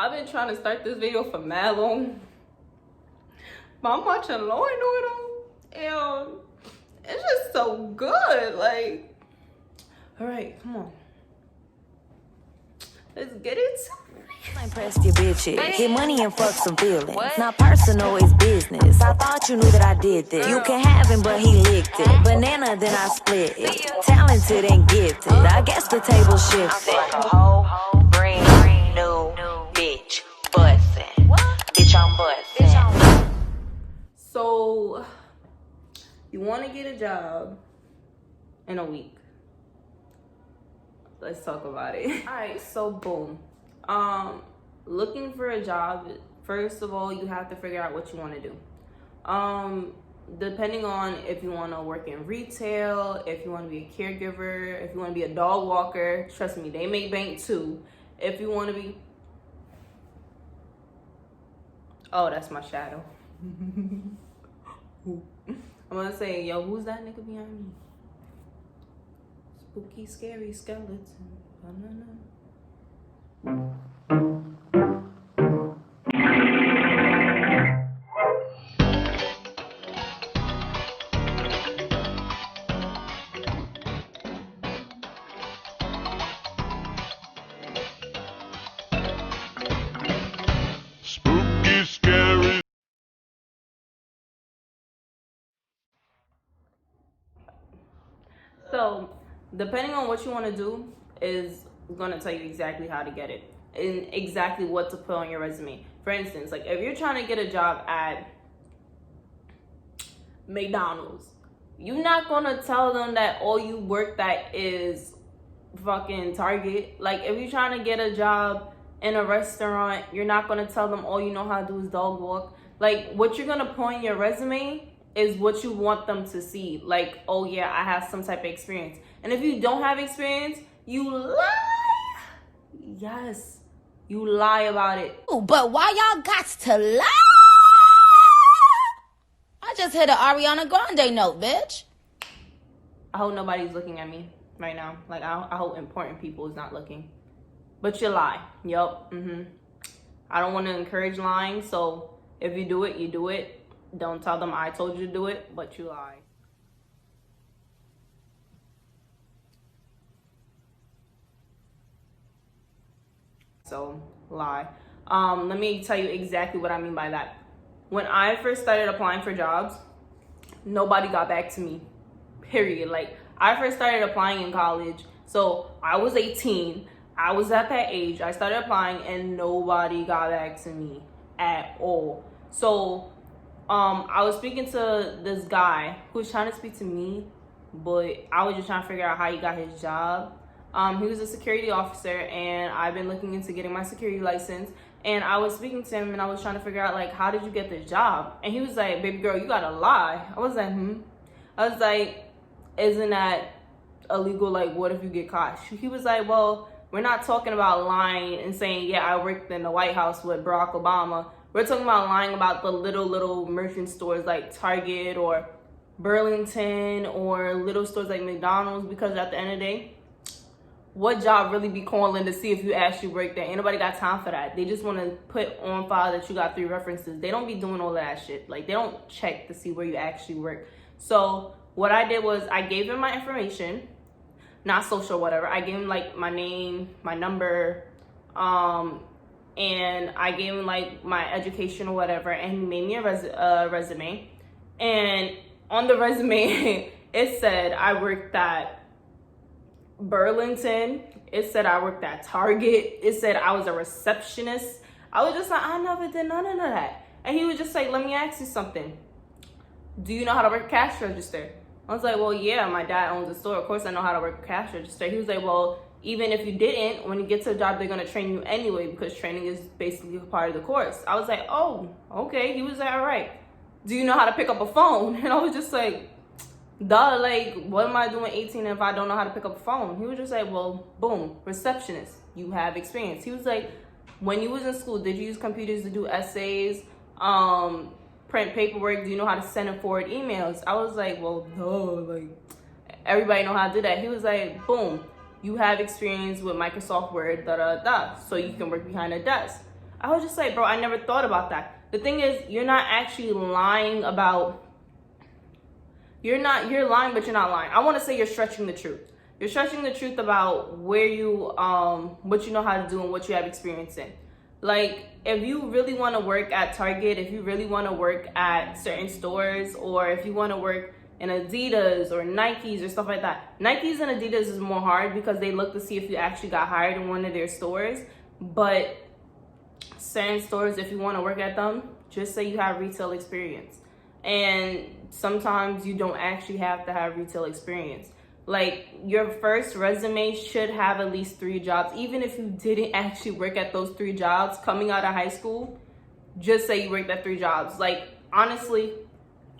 I've been trying to start this video for mad long, but I'm watching Law and Order, and it's just so good. Like, all right, come on, let's get it. Impressed your bitches. Get money and fuck some feelings. Not personal, it's business. I thought you knew that I did this. You can have him, but he licked it. Banana, then I split it. Talented and gifted. I guess the table shifted. Like a whole brand new bitch. Bussin'. Bitch, I'm bussin'. So, you want to get a job in a week. Let's talk about it. All right, so boom. Looking for a job, first of all, you have to figure out what you want to do. Depending on if you want to work in retail, if you want to be a caregiver, if you want to be a dog walker, trust me, they make bank too. If you want to be... Oh, that's my shadow. I'm gonna say, yo, who's that nigga behind me? Spooky, scary skeleton. Spooky, scary. So, depending on what you want to do is going to tell you exactly how to get it and exactly what to put on your resume. For instance, like if you're trying to get a job at McDonald's, you're not going to tell them that all you worked at is fucking Target. Like if you're trying to get a job in a restaurant, you're not going to tell them all you know how to do is dog walk. Like what you're going to put on your resume is what you want them to see. Like, oh yeah, I have some type of experience. And if you don't have experience, you lie. Yes, you lie about it. But why y'all got to lie? I just hit an Ariana Grande note, bitch. I hope nobody's looking at me right now. Like, I hope important people is not looking. But you lie. Yup. I don't want to encourage lying. So if you do it, you do it. Don't tell them I told you to do it, but you lie. So, lie. Let me tell you exactly what I mean by that. When I first started applying for jobs, nobody got back to me, period. Like, I first started applying in college, so I was 18. I was at that age. I started applying, and nobody got back to me at all. So, I was speaking to this guy who was trying to speak to me, but I was just trying to figure out how he got his job. He was a security officer, and I've been looking into getting my security license. And I was speaking to him, and I was trying to figure out, like, how did you get this job? And he was like, baby girl, you gotta lie. I was like, I was like, isn't that illegal? Like, what if you get caught? He was like, well, we're not talking about lying and saying, yeah, I worked in the White House with Barack Obama. We're talking about lying about the little merchant stores like Target or Burlington or little stores like McDonald's, because at the end of the day, what job really be calling to see if you actually work there? Ain't nobody got time for that. They just want to put on file that you got 3 references. They don't be doing all of that shit. Like, they don't check to see where you actually work. So what I did was I gave him my information, not social, whatever. I gave him like my name, my number, and I gave him like my education or whatever, and he made me a resume. And on the resume, it said I worked at Burlington. It said I worked at Target. It said I was a receptionist. I was just like, I never did none of that. And he was just like, let me ask you something. Do you know how to work cash register? I was like, well, yeah, my dad owns a store. Of course I know how to work cash register. He was like, well, even if you didn't, when you get to the job, they're going to train you anyway, because training is basically a part of the course. I was like, oh, okay. He was like, all right. Do you know how to pick up a phone? And I was just like, duh, like, what am I doing 18 if I don't know how to pick up a phone? He was just like, well, boom, receptionist, you have experience. He was like, when you was in school, did you use computers to do essays, print paperwork? Do you know how to send and forward emails? I was like, well, no, like, everybody know how to do that. He was like, boom, you have experience with Microsoft Word, so you can work behind a desk. I was just like, bro, I never thought about that. The thing is, you're not actually lying about, you're lying, but you're not lying. I want to say you're stretching the truth. You're stretching the truth about where you, what you know how to do and what you have experience in. Like, if you really want to work at Target, if you really want to work at certain stores, or if you want to work in Adidas or Nikes or stuff like that. Nikes and Adidas is more hard because they look to see if you actually got hired in one of their stores. But certain stores, if you want to work at them, just say you have retail experience. And sometimes you don't actually have to have retail experience. Like, your first resume should have at least 3 jobs. Even if you didn't actually work at those 3 jobs coming out of high school, just say you worked at 3 jobs. Like, honestly,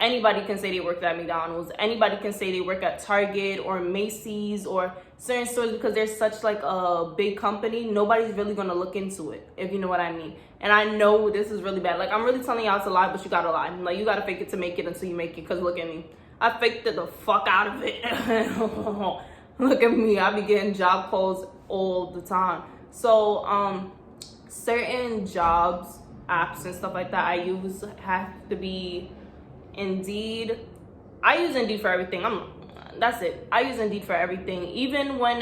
anybody can say they worked at McDonald's. Anybody can say they work at Target or Macy's or certain stores, because they're such like a big company. Nobody's really gonna look into it, if you know what I mean. And I know this is really bad. Like, I'm really telling y'all it's a lie, but you gotta lie. Like, you gotta fake it to make it until you make it. Cause look at me, I faked it the fuck out of it. Look at me, I be getting job calls all the time. So certain jobs, apps and stuff like that I use have to be Indeed. I use Indeed for everything. That's it. I use Indeed for everything. Even when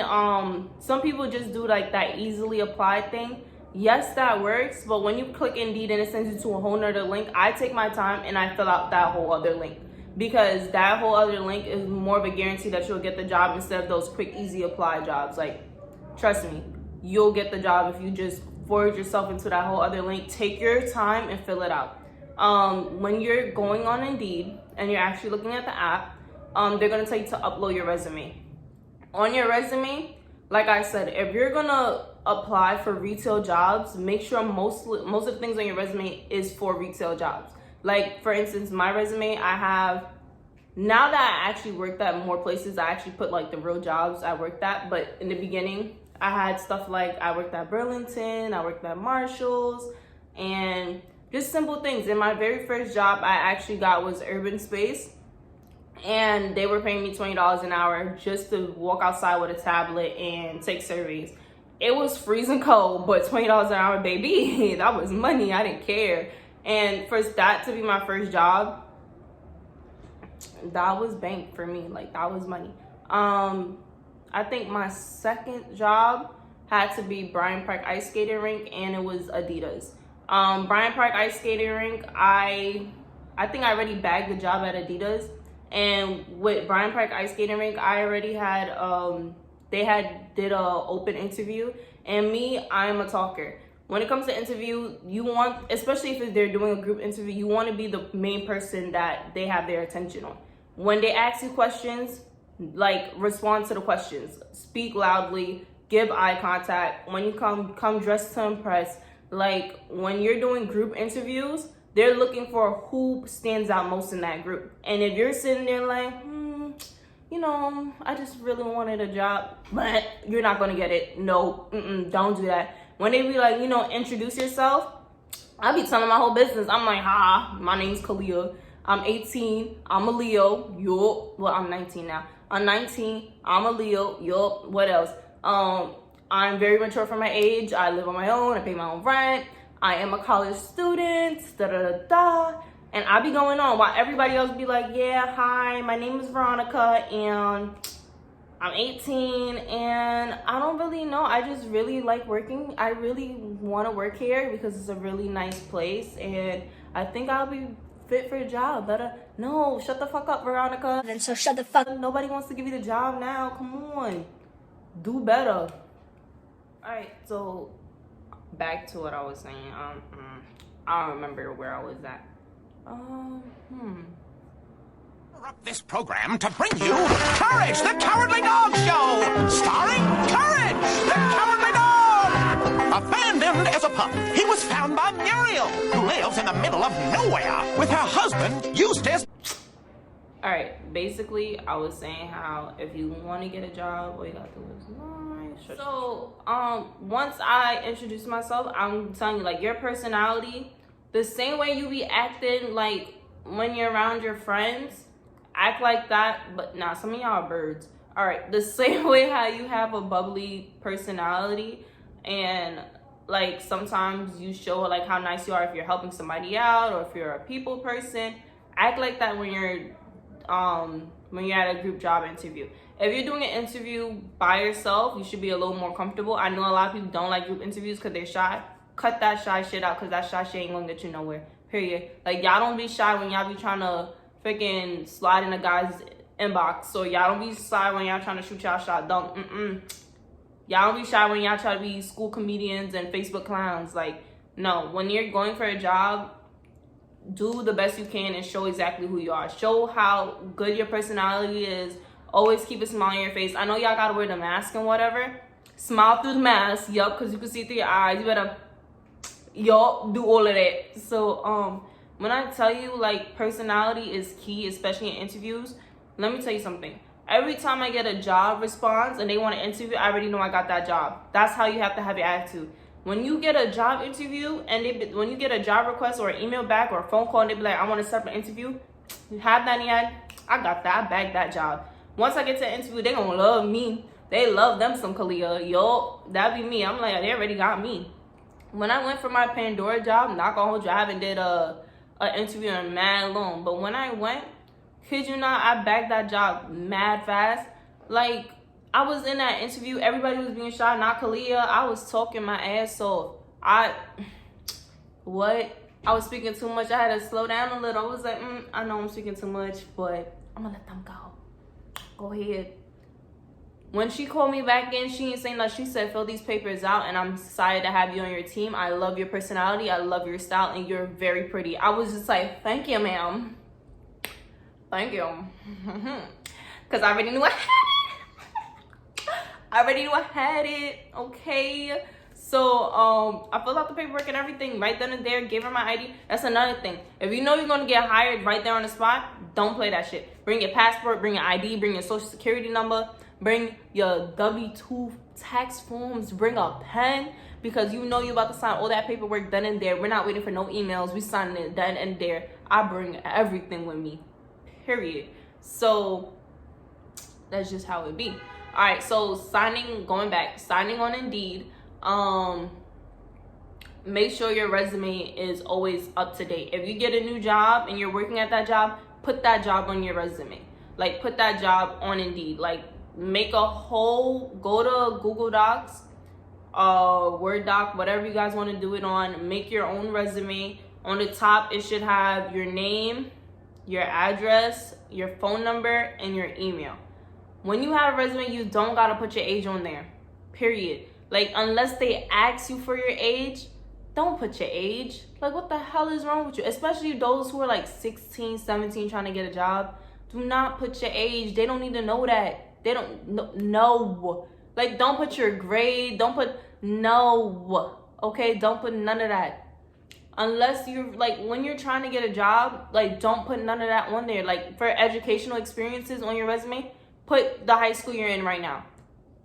some people just do like that easily apply thing. Yes, that works, but when you click Indeed and it sends you to a whole nother link, I take my time and I fill out that whole other link, because that whole other link is more of a guarantee that you'll get the job instead of those quick, easy apply jobs. Like, trust me, you'll get the job if you just forward yourself into that whole other link. Take your time and fill it out. When you're going on Indeed and you're actually looking at the app, they're gonna tell you to upload your resume. On your resume, like I said, if you're gonna apply for retail jobs, make sure most of the things on your resume is for retail jobs. Like, for instance, my resume, I have, now that I actually worked at more places, I actually put like the real jobs I worked at. But in the beginning, I had stuff like I worked at Burlington, I worked at Marshall's, and just simple things. And my very first job I actually got was Urban Space, and they were paying me $20 an hour just to walk outside with a tablet and take surveys. It was freezing cold, but $20 an hour, baby, that was money. I didn't care. And for that to be my first job, that was bank for me. Like, that was money. I think my second job had to be Bryant Park Ice Skating Rink, and it was Adidas. Bryant Park Ice Skating Rink, I think I already bagged the job at Adidas. And with Bryant Park Ice Skating Rink, I already had, did a open interview. And me, I'm a talker. When it comes to interview, you want, especially if they're doing a group interview, you want to be the main person that they have their attention on. When they ask you questions, like, respond to the questions. Speak loudly, give eye contact. When you come dressed to impress. Like, when you're doing group interviews, they're looking for who stands out most in that group. And if you're sitting there like, I just really wanted a job, but you're not going to get it. No, don't do that. When they be like, introduce yourself, I be telling my whole business. I'm like, hi, my name's Kaalyah. I'm 18. I'm a Leo. Yup. Well, I'm 19 now. I'm 19. I'm a Leo. Yup. What else? I'm very mature for my age. I live on my own. I pay my own rent. I am a college student. And I be going on while everybody else be like, yeah, hi, my name is Veronica, and I'm 18, and I don't really know. I just really like working. I really want to work here because it's a really nice place, and I think I'll be fit for a job. No, shut the fuck up, Veronica. Then so shut the fuck up. Nobody wants to give you the job now. Come on. Do better. Alright, so back to what I was saying. I don't remember where I was at. This program to bring you Courage, the Cowardly Dog Show, starring Courage, the Cowardly Dog. Abandoned as a pup, he was found by Muriel, who lives in the middle of nowhere with her husband, Eustace. All right, basically, I was saying how if you want to get a job, all you got to do is lie. So, once I introduce myself, I'm telling you, like, your personality, the same way you be acting, like, when you're around your friends, act like that. But nah, some of y'all are birds. All right, the same way how you have a bubbly personality and like sometimes you show like how nice you are if you're helping somebody out or if you're a people person. Act like that when you're at a group job interview. If you're doing an interview by yourself, you should be a little more comfortable. I know a lot of people don't like group interviews because they're shy. Cut that shy shit out, because that shy shit ain't gonna get you nowhere. Period. Like, y'all don't be shy when y'all be trying to freaking slide in a guy's inbox. So y'all don't be shy when y'all trying to shoot y'all shot. Y'all don't be shy when y'all try to be school comedians and Facebook clowns. Like, no. When you're going for a job, do the best you can and show exactly who you are. Show how good your personality is. Always keep a smile on your face. I know y'all gotta wear the mask and whatever. Smile through the mask, yup, because you can see through your eyes. You better, yup, do all of that. So, when I tell you, like, personality is key, especially in interviews, let me tell you something. Every time I get a job response and they want to interview, I already know I got that job. That's how you have to have your attitude. When you get a job interview and when you get a job request or an email back or a phone call and they be like, I want to set up an interview, have that in your head. I got that. I bagged that job. Once I get to the interview, they gonna love me. They love them some Kaalyah. Yo, that be me. I'm like, they already got me. When I went for my Pandora job, not gonna hold you, I haven't did an interview in mad long. But when I went, kid you not, I bagged that job mad fast. Like, I was in that interview, everybody was being shy, not Kaalyah. I was talking my ass off. I was speaking too much. I had to slow down a little. I was like, I know I'm speaking too much, but I'm gonna let them go. Go ahead. When she called me back in, she ain't saying nothing. She said, fill these papers out, and I'm excited to have you on your team. I love your personality. I love your style, and you're very pretty. I was just like, thank you, ma'am. Thank you. Because I already knew I had it. Okay. So, I filled out the paperwork and everything right then and there. Gave her my ID. That's another thing. If you know you're going to get hired right there on the spot, don't play that shit. Bring your passport, bring your ID, bring your social security number, bring your W-2 tax forms, bring a pen, because you know you're about to sign all that paperwork then and there. We're not waiting for no emails. We signing it then and there. I bring everything with me. Period. So, that's just how it be. All right, so signing on Indeed. Make sure your resume is always up to date. If you get a new job and you're working at that job, put that job on your resume. Like, put that job on Indeed. Like, make a whole, go to Google Docs, Word doc, whatever you guys want to do it on. Make your own resume. On the top, it should have your name, your address, your phone number, and your email. When you have a resume, you don't gotta put your age on there. Period. Like, unless they ask you for your age, don't put your age. Like, what the hell is wrong with you? Especially those who are like 16, 17 trying to get a job. Do not put your age. They don't need to know that. They don't know. Like, don't put your grade. Don't put no. Okay? Don't put none of that. Unless you're, like, when you're trying to get a job, like, don't put none of that on there. Like, for educational experiences on your resume, put the high school you're in right now.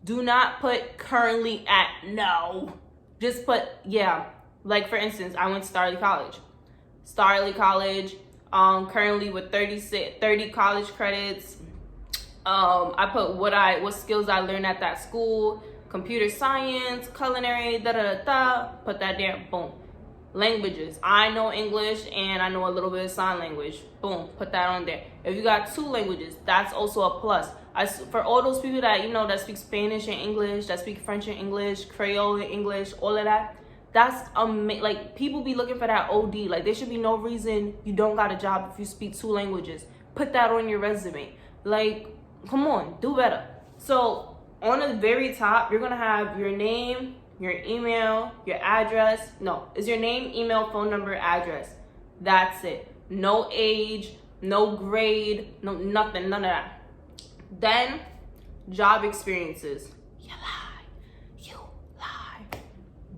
Do not put currently at, no. Just put, yeah. Like, for instance, I went to Starley College. Currently with 30 college credits. I put what skills I learned at that school. Computer science, culinary, Put that there, boom. Languages. I know English and I know a little bit of sign language. Boom, put that on there. If you got 2 languages, that's also a plus. For all those people that, you know, that speak Spanish and English, that speak French and English, Creole and English, all of that, that's like, people be looking for that OD. Like, there should be no reason you don't got a job if you speak 2 languages. Put that on your resume. Like, come on, do better. So on the very top, you're gonna have your name, your email, your address. No, it's your name, email, phone number, address. That's it. No age, no grade, no nothing, none of that. Then, job experiences. You lie.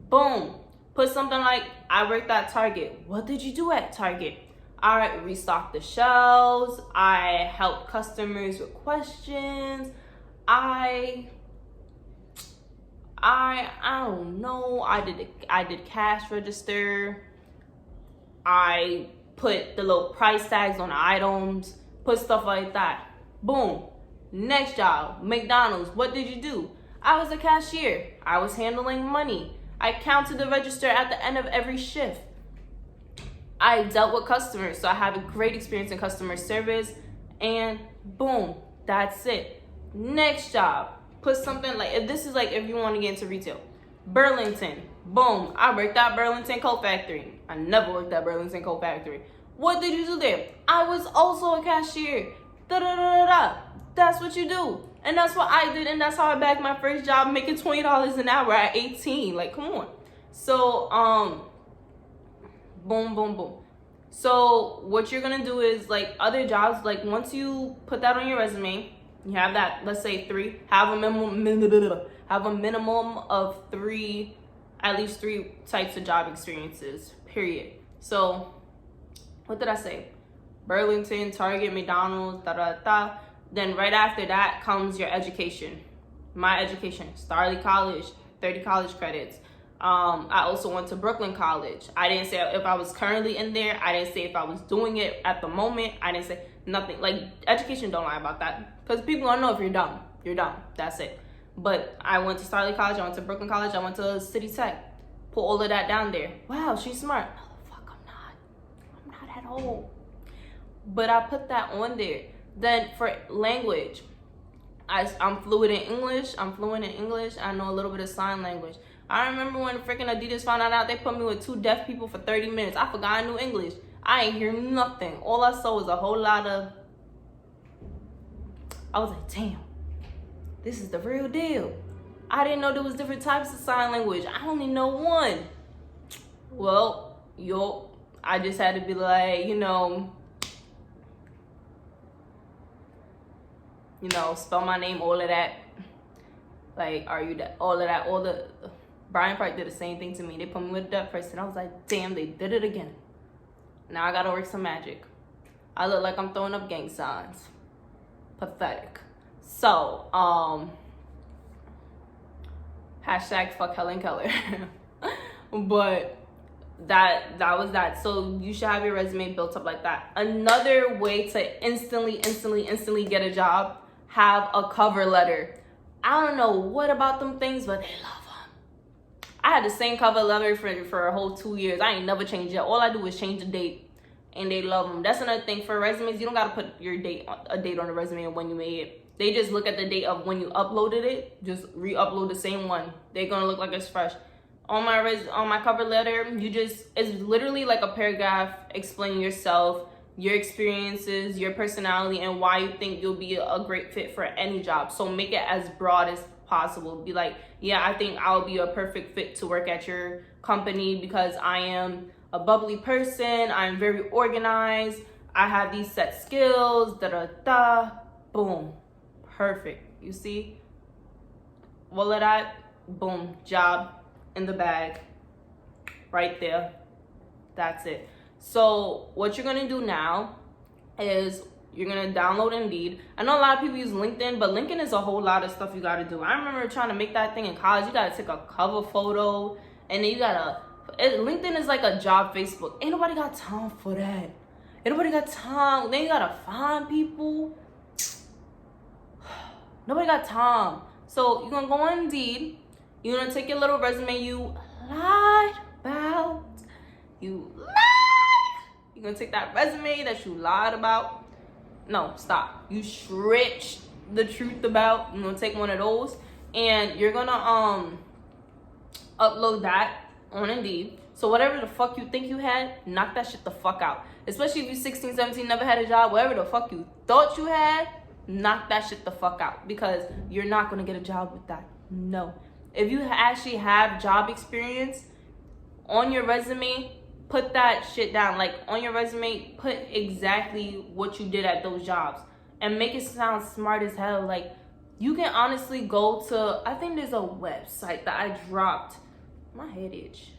Boom. Put something like, I worked at Target. What did you do at Target? I restocked the shelves. I helped customers with questions. I don't know. I did cash register. I put the little price tags on the items. Put stuff like that. Boom. Next job, McDonald's. What did you do? I was a cashier. I was handling money. I counted the register at the end of every shift. I dealt with customers, so I have a great experience in customer service, and boom, that's it. Next job, put something like, if you want to get into retail, Burlington, boom, I worked at Burlington Coat Factory. I never worked at Burlington Coat Factory. What did you do there? I was also a cashier. That's what you do. And that's what I did, and that's how I bagged my first job, making $20 an hour at 18. Like, come on. So, boom, boom, boom. So what you're gonna do is, like, other jobs, like, once you put that on your resume, you have that, let's say 3, have a minimum of 3, at least 3 types of job experiences, period. So what did I say? Burlington, Target, McDonald's, Then right after that comes your education. My education, Starley College, 30 college credits. I also went to Brooklyn College. I didn't say if I was currently in there. I didn't say if I was doing it at the moment. I didn't say nothing. Like, education, don't lie about that. Because people don't know if you're dumb. You're dumb. That's it. But I went to Starley College. I went to Brooklyn College. I went to City Tech. Put all of that down there. Wow, she's smart. No, the fuck, I'm not. I'm not at all. But I put that on there. Then for language, I'm fluent in English. I know a little bit of sign language. I remember when freaking Adidas found out, they put me with 2 deaf people for 30 minutes. I forgot I knew English. I ain't hear nothing. All I saw was a whole lot of... I was like, damn, this is the real deal. I didn't know there was different types of sign language. I only know one. Well, I just had to be like, spell my name, all of that. Like, are you that? All of that, all the... Brian Park did the same thing to me. They put me with a deaf person. I was like, damn, they did it again. Now I gotta work some magic. I look like I'm throwing up gang signs. Pathetic. So, hashtag fuck Helen Keller. But that was that. So you should have your resume built up like that. Another way to instantly get a job, have a cover letter. I don't know what about them things, but they love them. I had the same cover letter for a whole 2 years. I ain't never changed it. All I do is change the date, and they love them. That's another thing for resumes. You don't gotta put a date on the resume and when you made it. They just look at the date of when you uploaded it. Just re-upload the same one. They're gonna look like it's fresh. On my cover letter, it's literally like a paragraph explaining yourself, your experiences, your personality, and why you think you'll be a great fit for any job. So make it as broad as possible. Be like, yeah, I think I'll be a perfect fit to work at your company because I am a bubbly person, I'm very organized, I have these set skills, boom, perfect. You see, all of that, boom, job in the bag, right there. That's it. So what you're gonna do now is you're gonna download Indeed. I know a lot of people use LinkedIn, but LinkedIn is a whole lot of stuff you gotta do. I remember trying to make that thing in college. You gotta take a cover photo, and then LinkedIn is like a job Facebook. Ain't nobody got time for that. Ain't nobody got time. Then you gotta find people. Nobody got time. So you're gonna go on Indeed. You're gonna take your little resume you lied about. You're gonna take that resume that you lied about. No, stop. You stretched the truth about. You're gonna take one of those, and you're gonna upload that on Indeed. So whatever the fuck you think you had, knock that shit the fuck out. Especially if you're 16, 17, never had a job, whatever the fuck you thought you had, knock that shit the fuck out, because you're not gonna get a job with that. No. If you actually have job experience on your resume, put that shit down. Like, on your resume, put exactly what you did at those jobs and make it sound smart as hell. Like, you can honestly go to, I think there's a website that I dropped. My head itch.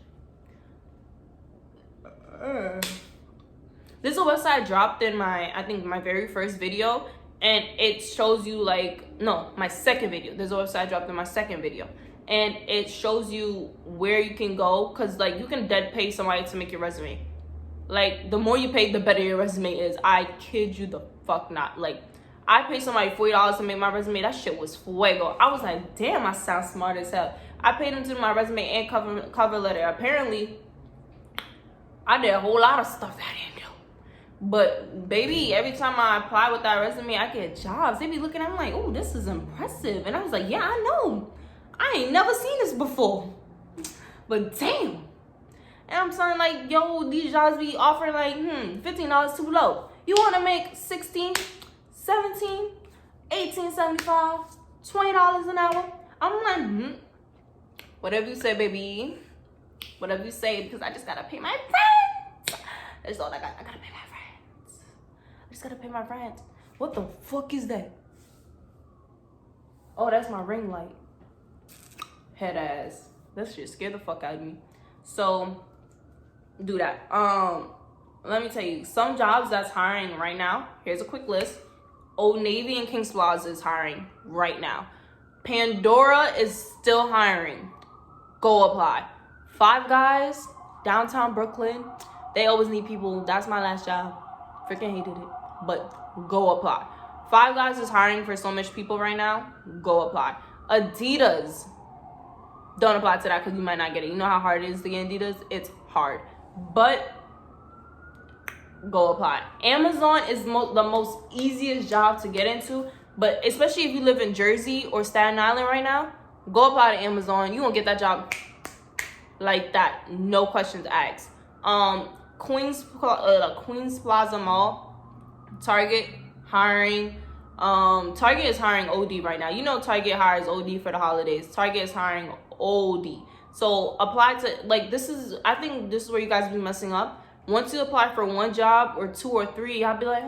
There's a website I dropped in my very first video, and it shows you my second video. There's a website I dropped in my second video, and it shows you where you can go, because you can dead pay somebody to make your resume. Like, the more you pay, the better your resume is. I kid you the fuck not. Like, I paid somebody $40 to make my resume. That shit was fuego. I was like, damn, I sound smart as hell. I paid them to do my resume and cover letter. Apparently, I did a whole lot of stuff that I didn't do. But baby, every time I apply with that resume, I get jobs. They be looking at me like, oh, this is impressive. And I was like, yeah, I know. I ain't never seen this before. But damn. And I'm saying like, yo, these jobs be offering like, $15 too low. You want to make $16, $17, $18.75, $20 an hour? I'm like, whatever you say, baby. Whatever you say, because I just gotta pay my friends. That's all I got. I gotta pay my friends. I just gotta pay my friends. What the fuck is that? Oh, that's my ring light. Head ass. That shit scared the fuck out of me. So, do that. Let me tell you, some jobs that's hiring right now. Here's a quick list. Old Navy and Kings Plaza is hiring right now. Pandora is still hiring. Go apply. Five Guys, downtown Brooklyn. They always need people. That's my last job. Freaking hated it. But go apply. Five Guys is hiring for so much people right now. Go apply. Adidas. Don't apply to that because you might not get it. You know how hard it is to get Adidas? It's hard. But go apply. Amazon is the most easiest job to get into. But especially if you live in Jersey or Staten Island right now, go apply to Amazon. You won't get that job like that. No questions asked. Queens Plaza Mall, Target hiring. Target is hiring OD right now. You know Target hires OD for the holidays. Target is hiring OD. So apply to, like, I think this is where you guys be messing up. Once you apply for one job or two or three, I'll be like,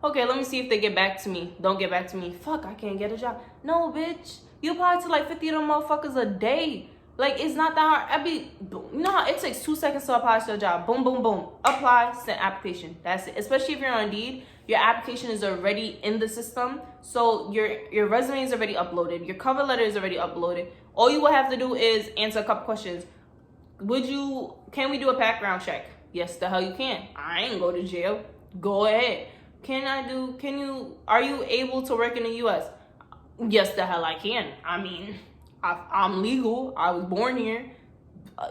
okay, let me see if they get back to me. Don't get back to me. Fuck, I can't get a job. No, bitch. You apply to like 50 of them motherfuckers a day. Like, it's not that hard. You know how it takes 2 seconds to apply to a job. Boom, boom, boom. Apply, send application. That's it. Especially if you're on Indeed, your application is already in the system. So your resume is already uploaded. Your cover letter is already uploaded. All you will have to do is answer a couple questions. Can we do a background check? Yes, the hell you can. I ain't go to jail. Go ahead. Are you able to work in the US? Yes, the hell I can. I mean, I'm legal. I was born here.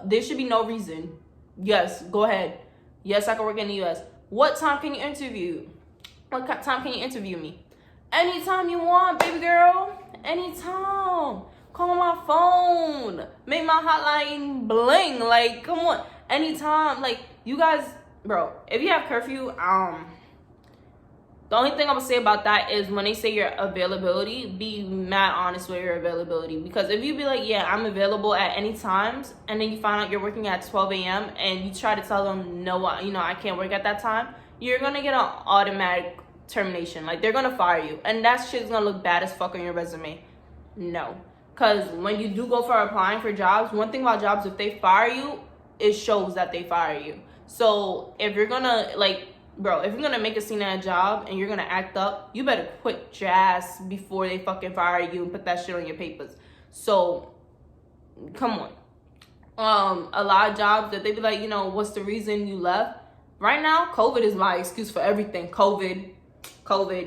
There should be no reason. Yes, go ahead. Yes, I can work in the US. What time can you interview? What time can you interview me? Anytime you want, baby girl. Anytime. Call my phone. Make my hotline bling. Like, come on. Anytime. Like, you guys, bro, if you have curfew, the only thing I'm gonna say about that is when they say your availability, be mad honest with your availability. Because if you be like, yeah, I'm available at any times, and then you find out you're working at 12 a.m. and you try to tell them, no, I can't work at that time, you're gonna get an automatic termination. Like, they're gonna fire you. And that shit's gonna look bad as fuck on your resume. No. Because when you do go for applying for jobs, one thing about jobs, if they fire you, it shows that they fire you. So if you're gonna, like, bro, if you're gonna make a scene at a job and you're gonna act up, you better quit your ass before they fucking fire you and put that shit on your papers. So, come on. A lot of jobs that they be like, what's the reason you left? Right now, COVID is my excuse for everything. COVID.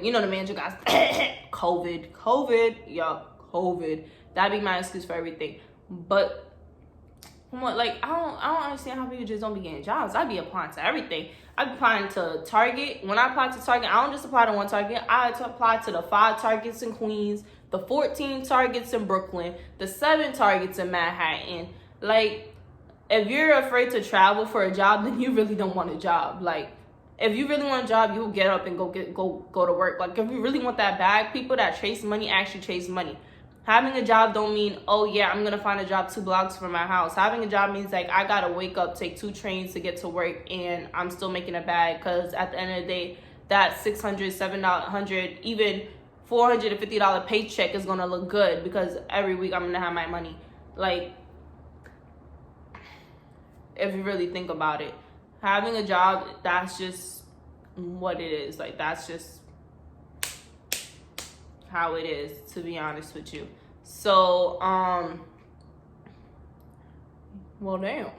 You know the man, you guys. COVID. Yo, COVID. That'd be my excuse for everything. But come on, like, I don't understand how people just don't be getting jobs. I be applying to everything. I be applying to Target. When I apply to Target, I don't just apply to one Target. I apply to the 5 Targets in Queens, the 14 Targets in Brooklyn, the 7 Targets in Manhattan. Like, if you're afraid to travel for a job, then you really don't want a job. Like, if you really want a job, you'll get up and go to work. Like, if you really want that bag, people that chase money actually chase money. Having a job don't mean, oh yeah, I'm gonna find a job 2 blocks from my house. Having a job means, like, I gotta wake up, take 2 trains to get to work, and I'm still making a bag. Because at the end of the day, that $600, $700, even $450 paycheck is gonna look good, because every week I'm gonna have my money. Like, if you really think about it, having a job, that's just what it is. Like, that's just how it is, to be honest with you. So, well, damn.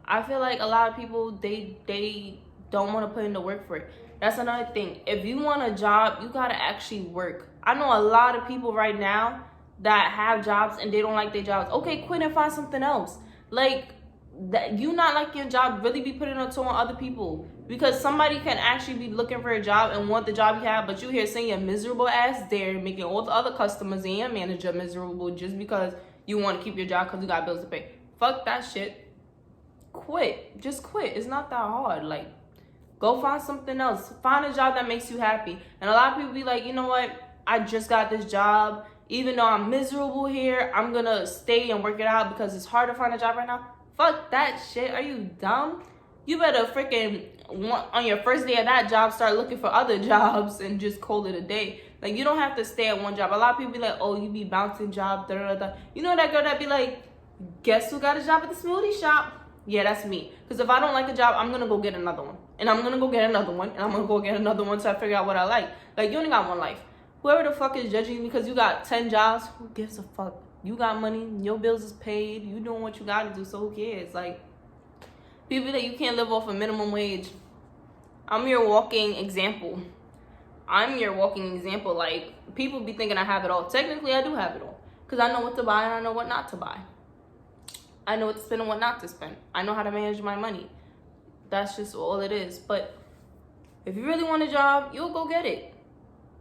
I feel like a lot of people, they don't want to put in the work for it. That's another thing. If you want a job, you gotta actually work. I know a lot of people right now, that have jobs and they don't like their jobs. Okay, quit and find something else. Like, that you not like your job really be putting a toll on other people, because somebody can actually be looking for a job and want the job you have, but you here saying your miserable ass there, making all the other customers and your manager miserable just because you want to keep your job because you got bills to pay. Fuck that shit. Quit. Just quit. It's not that hard. Like, go find something else. Find a job that makes you happy. And a lot of people be like, you know what, I just got this job, even though I'm miserable here, I'm gonna stay and work it out because it's hard to find a job right now. Fuck that shit. Are you dumb? You better freaking, on your first day of that job, start looking for other jobs and just call it a day. Like, you don't have to stay at one job. A lot of people be like, oh, you be bouncing job, da da da. You know that girl that be like, guess who got a job at the smoothie shop? Yeah, that's me. Because if I don't like a job, I'm gonna go get another one. And I'm gonna go get another one. And I'm gonna go get another one till I figure out what I like. Like, you only got one life. Whoever the fuck is judging you because you got 10 jobs, who gives a fuck? You got money, your bills is paid, you doing what you gotta do, so who cares? Like, people that you can't live off a minimum wage. I'm your walking example. Like, people be thinking I have it all. Technically, I do have it all. Because I know what to buy and I know what not to buy. I know what to spend and what not to spend. I know how to manage my money. That's just all it is. But if you really want a job, you'll go get it.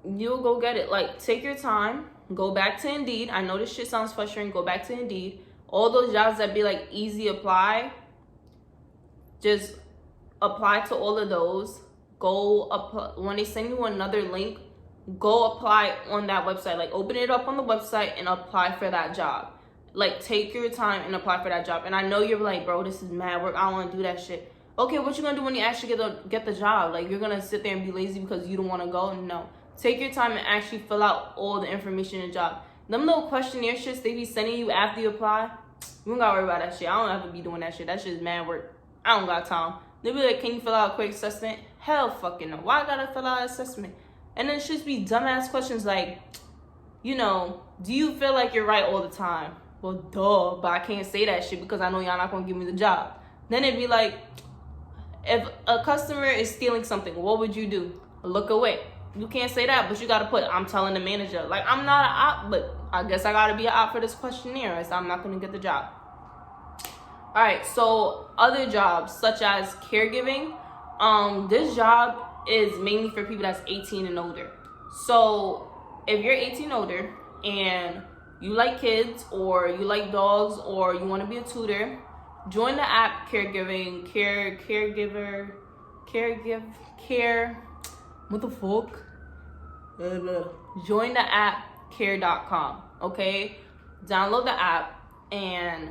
You'll go get it. Like, take your time. Go back to Indeed. I know this shit sounds frustrating. Go back to Indeed. All those jobs that be like easy apply, just apply to all of those. Go apply. When they send you another link, go apply on that website. Like, open it up on the website and apply for that job. Like, take your time and apply for that job. And I know you're like, bro, this is mad work. I don't want to do that shit. Okay, what you gonna do when you actually get the job? Like, you're gonna sit there and be lazy because you don't want to go? No. Take your time and actually fill out all the information in the job. Them little questionnaire shits they be sending you after you apply, you don't gotta worry about that shit. I don't have to be doing that shit. That shit is mad work. I don't got time. They be like, can you fill out a quick assessment? Hell fucking no. Why I gotta fill out an assessment? And then it should be dumbass questions like, you know, do you feel like you're right all the time? Well, duh, but I can't say that shit because I know y'all not gonna give me the job. Then it'd be like, if a customer is stealing something, what would you do? Look away. You can't say that, but you gotta put, I'm telling the manager. Like, I'm not an op, but I guess I gotta be an op for this questionnaire, so I'm not gonna get the job. All right, so other jobs such as caregiving. This job is mainly for people that's 18 and older. So if you're 18 and older and you like kids or you like dogs or you want to be a tutor, join the app Caregiving, what the fuck? Join the app care.com, okay? Download the app and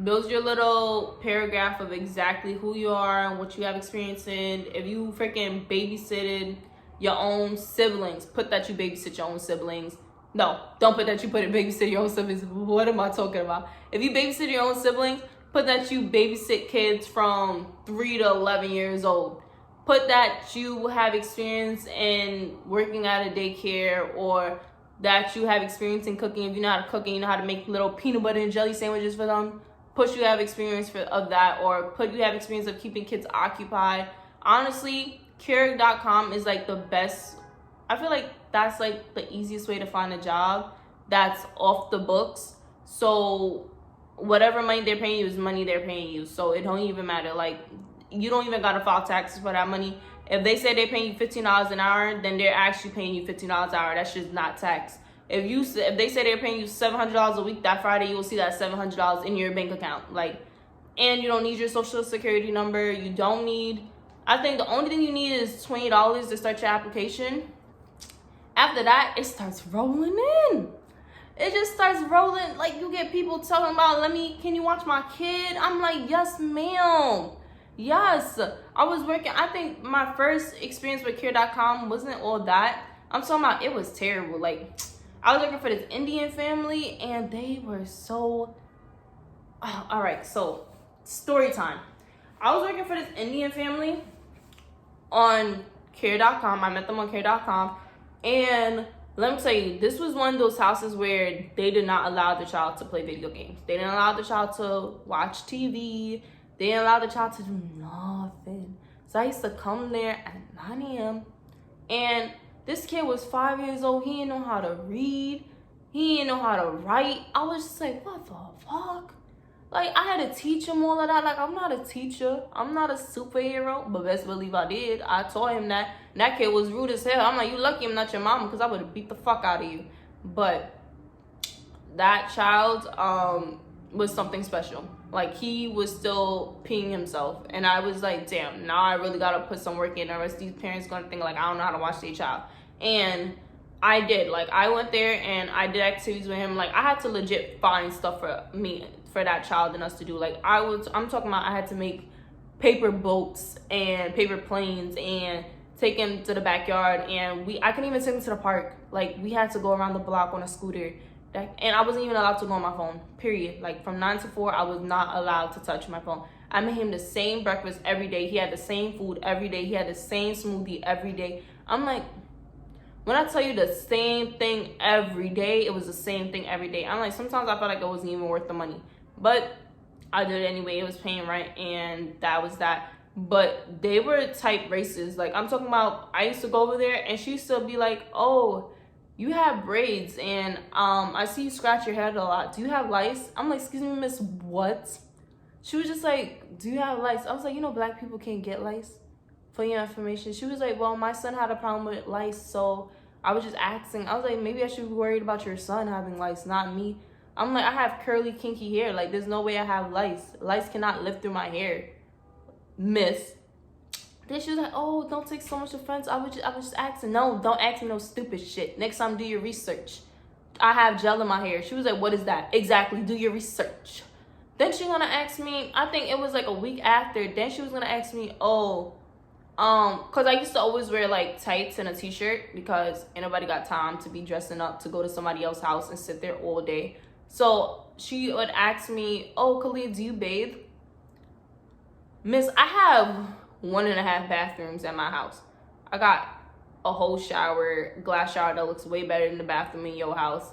build your little paragraph of exactly who you are and what you have experience in. If you freaking babysitted your own siblings, put that you babysit your own siblings. No, don't put that you babysit your own siblings. What am I talking about? If you babysit your own siblings, put that you babysit kids from 3 to 11 years old. Put that you have experience in working at a daycare, or that you have experience in cooking. If you know how to cook and you know how to make little peanut butter and jelly sandwiches for them, put you have experience of that, or put you have experience of keeping kids occupied. Honestly, care.com is like the best. I feel like that's like the easiest way to find a job that's off the books. So whatever money they're paying you is money they're paying you. So it don't even matter. Like, you don't even gotta file taxes for that money. If they say they're paying you $15 an hour, then they're actually paying you $15 an hour. That's just not taxed. If they say they're paying you $700 a week, that Friday you will see that $700 in your bank account. Like, and you don't need your social security number. You don't need. I think the only thing you need is $20 to start your application. After that, it starts rolling in. It just starts rolling. Like, you get people talking about, can you watch my kid? I'm like, yes, ma'am. Yes. I was working. I think my first experience with care.com wasn't all that. I'm talking about, it was terrible. Like, I was working for this Indian family and they were so. All right, so story time. I was working for this Indian family on care.com. I met them on care.com. And let me tell you, this was one of those houses where they did not allow the child to play video games. They didn't allow the child to watch TV. They didn't allow the child to do nothing. So I used to come there at 9 a.m. And This kid was 5 years old. He didn't know how to read. He didn't know how to write. I was just like, what the fuck? Like, I had to teach him all of that. Like, I'm not a teacher. I'm not a superhero. But best believe I did. I taught him that. And that kid was rude as hell. I'm like, you lucky I'm not your mama, because I would have beat the fuck out of you. But that child was something special. Like, he was still peeing himself. And I was like, damn, now I really got to put some work in. Or else these parents going to think, like, I don't know how to watch their child. And I did. Like, I went there and I did activities with him. Like, I had to legit find stuff for me, for that child and us to do. Like, I'm talking about, I had to make paper boats and paper planes and take him to the backyard, and I couldn't even take him to the park. Like, we had to go around the block on a scooter, and I wasn't even allowed to go on my phone, period. Like, from 9 to 4, I was not allowed to touch my phone. I made him the same breakfast every day. He had the same food every day. He had the same smoothie every day. I'm like, when I tell you the same thing every day, it was the same thing every day. I'm like, sometimes I felt like it wasn't even worth the money. But I did it anyway. It was paying rent, and that was that. But they were type racist. Like, I'm talking about, I used to go over there, and she used to be like, oh, you have braids, and I see you scratch your head a lot. Do you have lice? I'm like, excuse me, miss, what? She was just like, do you have lice? I was like, you know, black people can't get lice, for your information. She was like, well, my son had a problem with lice, so I was just asking. I was like, maybe I should be worried about your son having lice, not me. I'm like, I have curly, kinky hair. Like, there's no way I have lice. Lice cannot live through my hair, miss. Then she was like, oh, don't take so much offense. I was just asking. No, don't ask me no stupid shit. Next time, do your research. I have gel in my hair. She was like, what is that? Exactly, do your research. Then she gonna ask me, I think it was like a week after, then she was gonna ask me, oh, because I used to always wear like tights and a t-shirt because anybody got time to be dressing up to go to somebody else's house and sit there all day. So she would ask me, oh, Kaalyah, do you bathe? Miss, I have 1.5 bathrooms at my house. I got a whole shower, glass shower that looks way better than the bathroom in your house.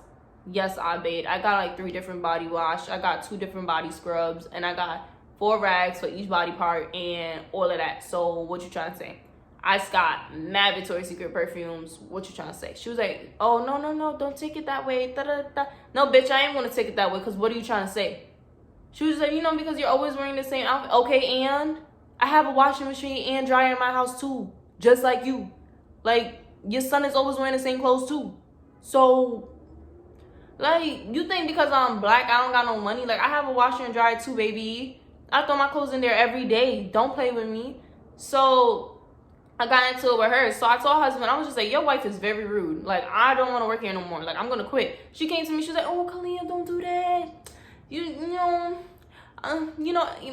Yes, I bathe. I got like 3 different body wash. I got 2 different body scrubs, and I got 4 rags for each body part and all of that. So what you trying to say? I got mad Victoria's Secret perfumes. What you trying to say? She was like, oh, no, don't take it that way. Da-da-da. No, bitch, I ain't want to take it that way, because what are you trying to say? She was like, you know, because you're always wearing the same outfit. Okay, and I have a washing machine and dryer in my house too, just like you. Like, your son is always wearing the same clothes too. So, like, you think because I'm black, I don't got no money? Like, I have a washer and dryer too, baby. I throw my clothes in there every day. Don't play with me. So I got into it with her. So I told her husband, I was just like, your wife is very rude. Like, I don't want to work here no more. Like, I'm going to quit. She came to me. She was like, oh, Kaalyah, don't do that. You know,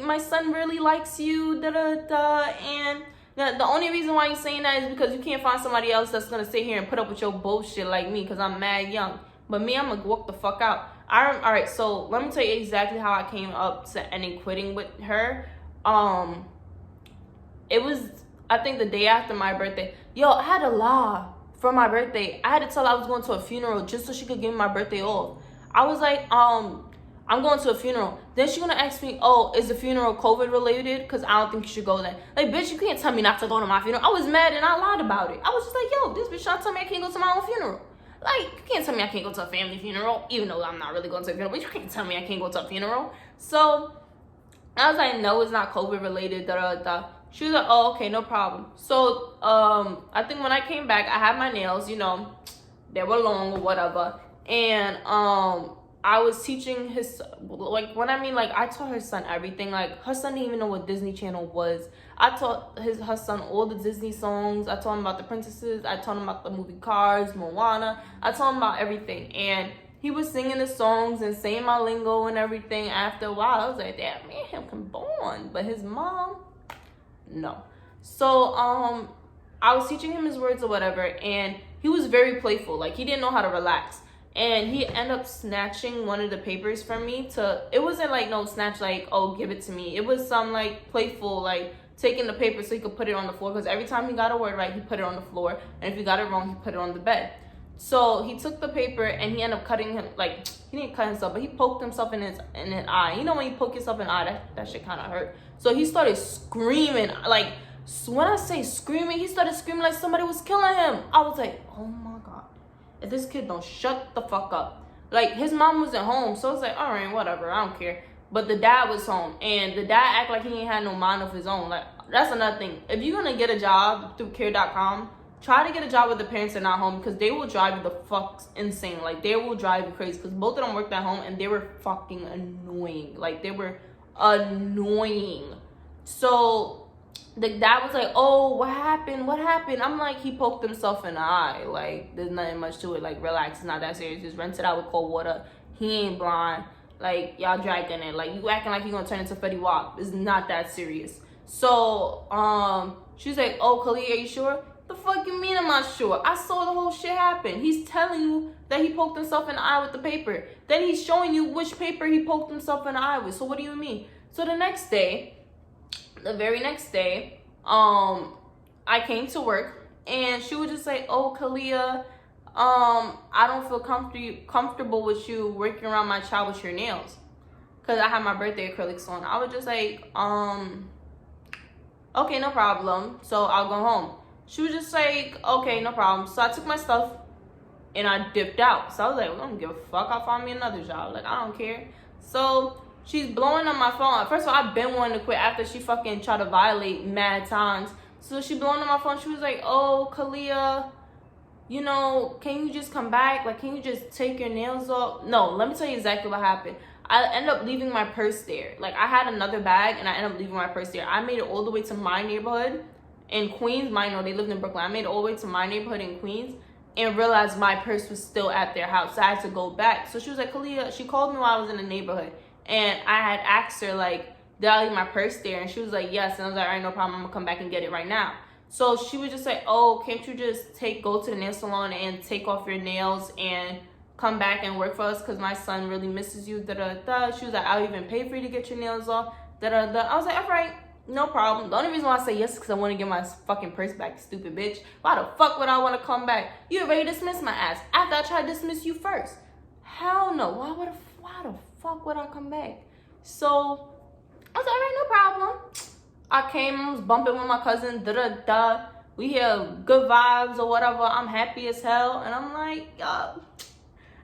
my son really likes you. Da-da-da. And the only reason why you're saying that is because you can't find somebody else that's going to sit here and put up with your bullshit like me, because I'm mad young. But me, I'm going to walk the fuck out. All right, so let me tell you exactly how I came up to ending quitting with her. It was, I think, the day after my birthday. Yo, I had to lie for my birthday. I had to tell her I was going to a funeral just so she could give me my birthday off. I was like, I'm going to a funeral. Then she's gonna ask me, oh, is the funeral COVID related? Because I don't think you should go there. Like, bitch, you can't tell me not to go to my funeral. I was mad and I lied about it. I was just like, yo, this bitch trying to tell me I can't go to my own funeral. Like, you can't tell me I can't go to a family funeral, even though I'm not really going to a funeral, but you can't tell me I can't go to a funeral. So I was like, no, it's not COVID related, da-da-da. She was like, oh, okay, no problem. So I think when I came back, I had my nails, you know, they were long or whatever. And I was teaching his, like, when I mean, like, I taught her son everything. Like, her son didn't even know what Disney Channel was. I taught her son all the Disney songs. I taught him about the princesses. I taught him about the movie Cars, Moana. I taught him about everything. And he was singing the songs and saying my lingo and everything. After a while, I was like, damn, me and him can bond. But his mom, no. So, I was teaching him his words or whatever. And he was very playful. Like, he didn't know how to relax. And he ended up snatching one of the papers from me it wasn't like no snatch like, oh, give it to me. It was some like playful, like taking the paper so he could put it on the floor. Because every time he got a word right, he put it on the floor. And if he got it wrong, he put it on the bed. So he took the paper and he ended up cutting him, like, he didn't cut himself, but he poked himself in his eye. You know when you poke yourself in the eye, that shit kind of hurt. So he started screaming, like, So when I say screaming, he started screaming like somebody was killing him. I was like, oh my God. If this kid don't shut the fuck up. Like, his mom wasn't home, so it's like, all right, whatever, I don't care. But the dad was home, and the dad act like he ain't had no mind of his own. Like, that's another thing. If you're gonna get a job through care.com, try to get a job with the parents are not home, because they will drive you the fuck insane. Like, they will drive you crazy, because both of them worked at home, and they were fucking annoying. Like, they were annoying. So the dad was like, oh, what happened? I'm like, he poked himself in the eye. Like, there's nothing much to it. Like, relax, it's not that serious. Just rinse it out with cold water. He ain't blind. Like, y'all dragging it. Like, you acting like you're gonna turn into Fetty Wap. It's not that serious. So she's like, oh, Kaalyah, are you sure? The fuck you mean I'm not sure? I saw the whole shit happen. He's telling you that he poked himself in the eye with the paper. Then he's showing you which paper he poked himself in the eye with. So what do you mean? So the very next day, I came to work, and she would just say, oh, Kaalyah, I don't feel comfortable with you working around my child with your nails, because I have my birthday acrylics on. I was just like, okay, no problem, so I'll go home. She was just like, okay, no problem. So I took my stuff and I dipped out. So I was like, well, I don't give a fuck, I'll find me another job. Like, I don't care. So she's blowing on my phone. First of all, I've been wanting to quit after she fucking tried to violate mad times. So she blowing on my phone. She was like, oh, Kaalyah, you know, can you just come back? Like, can you just take your nails off? No, let me tell you exactly what happened. I ended up leaving my purse there. Like, I had another bag, and I ended up leaving my purse there. I made it all the way to my neighborhood in Queens. Mine, no, they lived in Brooklyn. I made it all the way to my neighborhood in Queens and realized my purse was still at their house. So I had to go back. So she was like, Kaalyah, she called me while I was in the neighborhood. And I had asked her, like, did I leave my purse there? And she was like, yes. And I was like, all right, no problem. I'm going to come back and get it right now. So she would just say, oh, can't you just go to the nail salon and take off your nails and come back and work for us, because my son really misses you, da-da-da. She was like, I'll even pay for you to get your nails off, da-da-da. I was like, all right, no problem. The only reason why I say yes is because I want to get my fucking purse back, stupid bitch. Why the fuck would I want to come back? You already dismissed my ass after I tried to dismiss you first. Hell no. Why the fuck would I come back? So I was like, all right, no problem. I came, I was bumping with my cousin, da-da-da. We hear good vibes or whatever. I'm happy as hell. And I'm like, yo,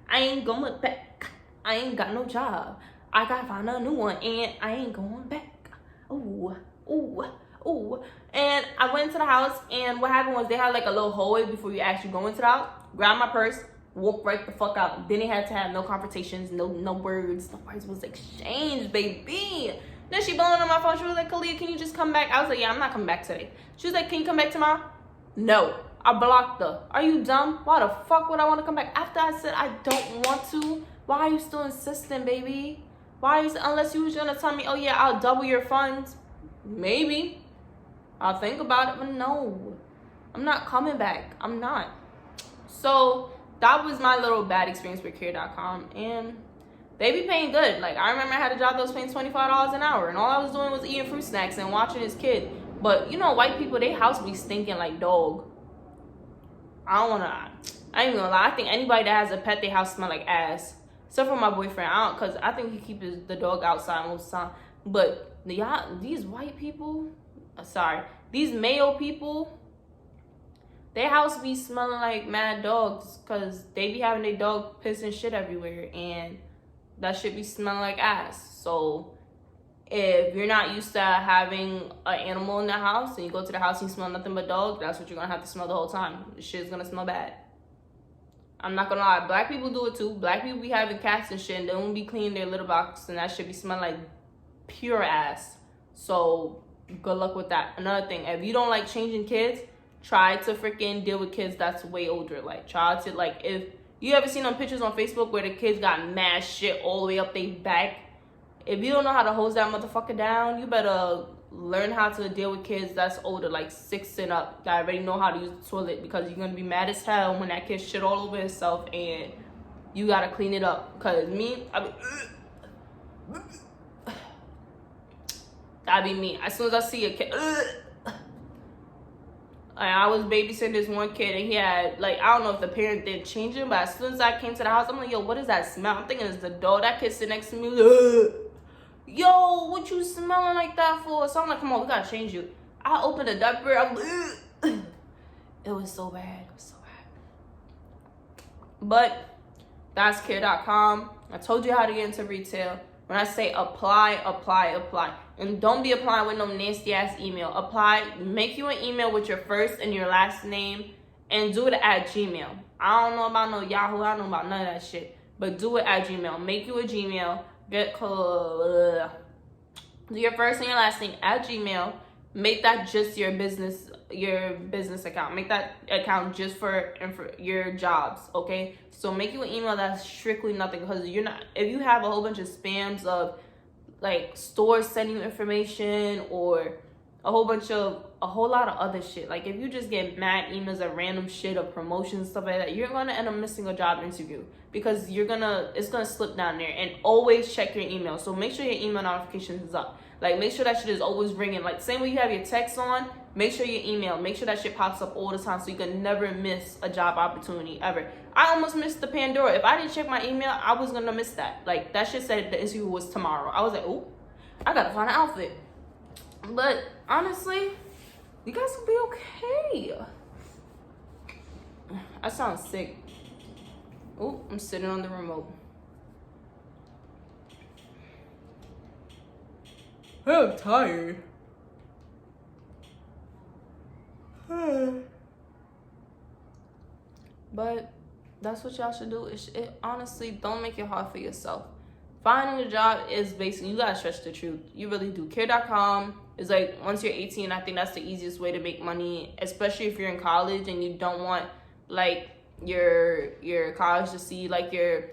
I ain't going back. I ain't got no job. I gotta find a new one, and I ain't going back. Ooh, ooh, ooh. And I went into the house, and what happened was they had like a little hallway before you actually go into the house. Grab my purse, walk right the fuck out. Then they had to have no confrontations, no words. No words was exchanged, baby. Then she blowing on my phone. She was like, Kaalyah, can you just come back? I was like, yeah, I'm not coming back today. She was like, can you come back tomorrow? No. I blocked her. Are you dumb? Why the fuck would I want to come back? After I said I don't want to, why are you still insisting, baby? Why are you, unless you was going to tell me, oh yeah, I'll double your funds. Maybe. I'll think about it, but no. I'm not coming back. I'm not. So that was my little bad experience with care.com, and they be paying good. Like, I remember I had a job that was paying $25 an hour, and all I was doing was eating fruit snacks and watching his kid. But you know, white people, they house be stinking like dog. I ain't gonna lie. I think anybody that has a pet, they house smell like ass. Except for my boyfriend, cause I think he keeps the dog outside most of the time. But these white people, these male people, their house be smelling like mad dogs, cause they be having their dog piss and shit everywhere, and that shit be smelling like ass. So if you're not used to having an animal in the house and you go to the house and you smell nothing but dog, that's what you're gonna have to smell the whole time. The shit's gonna smell bad. I'm not gonna lie, black people do it too. Black people be having cats and shit, and they won't be cleaning their litter box, and that shit be smelling like pure ass. So good luck with that. Another thing, if you don't like changing kids, try to freaking deal with kids that's way older. Like, try to, like, if you ever seen them pictures on Facebook where the kids got mad shit all the way up their back, if you don't know how to hose that motherfucker down, you better learn how to deal with kids that's older, like 6 and up, that already know how to use the toilet, because you're gonna be mad as hell when that kid shit all over himself and you gotta clean it up. Cause me, that'd be me. As soon as I see a kid, I was babysitting this one kid, and he had, like, I don't know if the parent did change him, but as soon as I came to the house, I'm like, yo, what is that smell? I'm thinking it's the dog. That kid sitting next to me, yo, what you smelling like that for? So I'm like, come on, we gotta change you. I I opened a diaper. I'm like, it was so bad. It was so bad. But that's care.com. I told you how to get into retail. When I say apply, apply, apply. And don't be applying with no nasty ass email. Apply, make you an email with your first and your last name, and do it at Gmail. I don't know about no Yahoo. I don't know about none of that shit. But do it at Gmail. Make you a Gmail. Do your first and your last name at Gmail. Make that just your business account. Make that account just for your jobs, okay? So make you an email that's strictly nothing, because you're not, if you have a whole bunch of spams of like stores sending you information or a whole lot of other shit. Like if you just get mad emails of random shit of promotions, stuff like that, you're gonna end up missing a job interview because it's gonna slip down there. And always check your email. So make sure your email notifications is up. Like make sure that shit is always ringing. Like same way you have your text on, make sure your email, make sure that shit pops up all the time so you can never miss a job opportunity ever. I almost missed the Pandora. If I didn't check my email, I was gonna miss that. Like that shit said the interview was tomorrow. I was like, oh, I gotta find an outfit. But honestly, you guys will be okay. I sound sick. Oh, I'm sitting on the remote. I'm tired. But that's what y'all should do. Honestly, don't make it hard for yourself. Finding a job is basically, you gotta stretch the truth. You really do. Care.com is like, once you're 18, I think that's the easiest way to make money, especially if you're in college and you don't want like your college to see your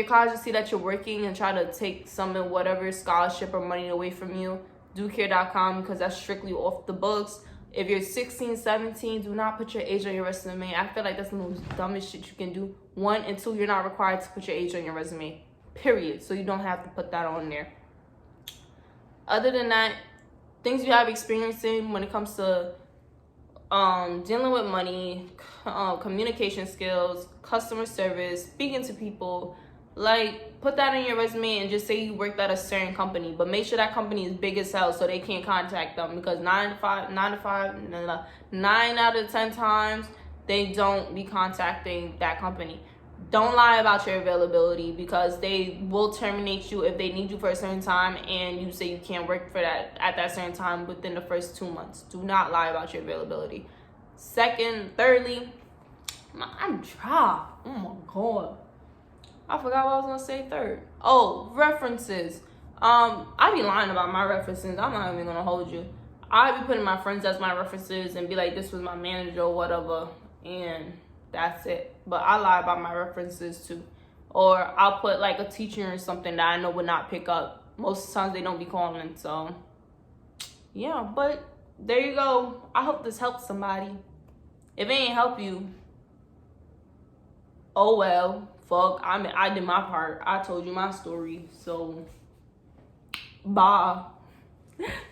college to see that you're working and try to take some of whatever scholarship or money away from you. Do care.com because that's strictly off the books. If you're 16, 17, do not put your age on your resume. I feel like that's the most dumbest shit you can do. 1 and 2, you're not required to put your age on your resume. Period. So you don't have to put that on there. Other than that, things you have experience in when it comes to dealing with money, communication skills, customer service, speaking to people, like put that in your resume and just say you worked at a certain company, but make sure that company is big as hell so they can't contact them, because 9 out of 10 times they don't be contacting that company. Don't lie about your availability, because they will terminate you if they need you for a certain time and you say you can't work for that at that certain time within the first 2 months. Do not lie about your availability. Thirdly, I'm dry. Oh my god. I forgot what I was gonna say third. Oh, references. I be lying about my references. I'm not even gonna hold you. I be putting my friends as my references and be like, this was my manager or whatever, and that's it. But I lie about my references too. Or I'll put like a teacher or something that I know would not pick up. Most of the times they don't be calling, so yeah. But there you go. I hope this helps somebody. If it ain't help you, oh well. Fuck. I did my part. I told you my story. So bye.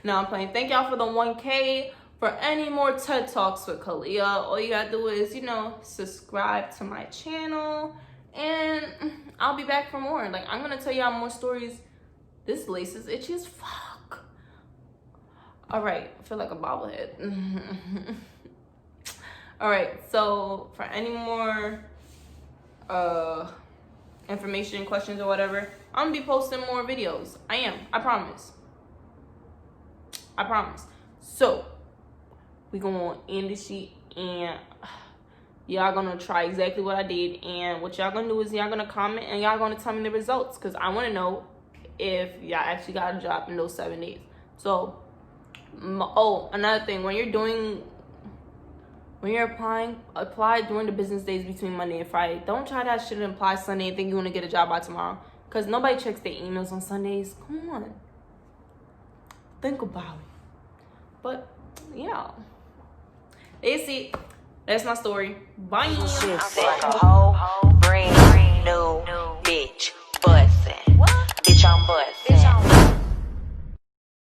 Now I'm playing. Thank y'all for the 1K. For any more TED Talks with Kaalyah, all you gotta do is, subscribe to my channel, and I'll be back for more. Like, I'm gonna tell y'all more stories. This lace is itchy as fuck. All right, I feel like a bobblehead. All right, so for any more information, questions, or whatever, I'm gonna be posting more videos. I promise. So we gonna end this shit, and y'all gonna try exactly what I did. And what y'all gonna do is y'all gonna comment and y'all gonna tell me the results, because I want to know if y'all actually got a job in those 7 days. So another thing, when you're applying, apply during the business days between Monday and Friday. Don't try that shit and apply Sunday and think you're gonna get a job by tomorrow, because nobody checks their emails on Sundays. Come on, think about it. But yeah, that's it. That's my story. Bye. Shit, like a hoe.